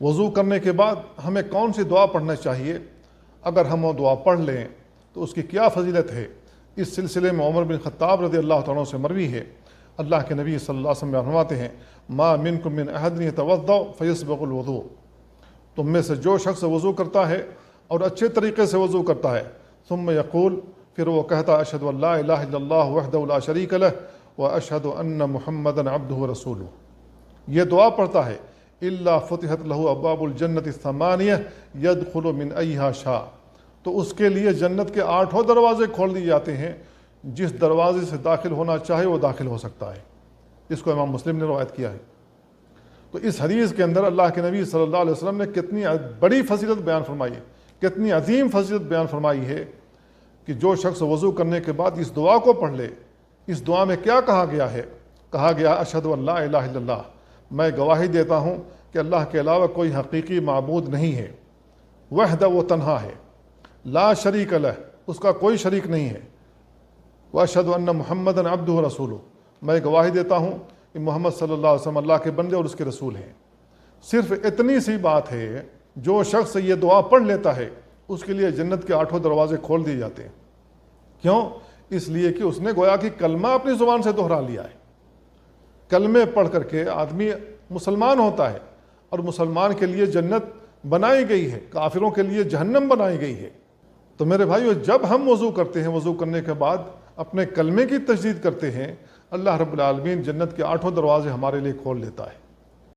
وضو کرنے کے بعد ہمیں کون سی دعا پڑھنا چاہیے؟ اگر ہم وہ دعا پڑھ لیں تو اس کی کیا فضیلت ہے؟ اس سلسلے میں عمر بن خطاب رضی اللہ تعالیٰ عنہ سے مروی ہے، اللہ کے نبی صلی اللہ علیہ وسلم فرماتے ہیں ما منکم من احد یتوضأ فیسبغ الوضوء، تم میں سے جو شخص وضو کرتا ہے اور اچھے طریقے سے وضو کرتا ہے، ثم یقول، پھر وہ کہتا اشہد ان لا الہ الا اللہ وحدہ لا شریک لہ واشہد ان محمدا عبدہ ورسولہ، یہ دعا پڑھتا ہے الا فتحت لہ ابواب الجنت الثمانیہ یدخل من ایہا شاء، تو اس کے لیے جنت کے 8 دروازے کھول دیے جاتے ہیں، جس دروازے سے داخل ہونا چاہے وہ داخل ہو سکتا ہے۔ اس کو امام مسلم نے روایت کیا ہے۔ تو اس حدیث کے اندر اللہ کے نبی صلی اللہ علیہ وسلم نے کتنی بڑی فضیلت بیان فرمائی ہے، کتنی عظیم فضیلت بیان فرمائی ہے کہ جو شخص وضو کرنے کے بعد اس دعا کو پڑھ لے۔ اس دعا میں کیا کہا گیا ہے؟ کہا گیا اشہد ان لا الہ الا اللہ، میں گواہی دیتا ہوں کہ اللہ کے علاوہ کوئی حقیقی معبود نہیں ہے، وحدہ، وہ تنہا ہے، لا شریک لہ، اس کا کوئی شریک نہیں ہے، واشہد ان محمدا عبدہ ورسولہ، میں گواہی دیتا ہوں کہ محمد صلی اللہ علیہ وسلم اللہ کے بندے اور اس کے رسول ہیں۔ صرف اتنی سی بات ہے، جو شخص یہ دعا پڑھ لیتا ہے اس کے لیے جنت کے 8 دروازے کھول دیے جاتے ہیں۔ کیوں؟ اس لیے کہ اس نے گویا کہ کلمہ اپنی زبان سے دہرا لیا ہے۔ کلمے پڑھ کر کے آدمی مسلمان ہوتا ہے، اور مسلمان کے لیے جنت بنائی گئی ہے، کافروں کے لیے جہنم بنائی گئی ہے۔ تو میرے بھائیو، جب ہم وضو کرتے ہیں، وضو کرنے کے بعد اپنے کلمے کی تجدید کرتے ہیں، اللہ رب العالمین جنت کے 8 دروازے ہمارے لیے کھول دیتا ہے۔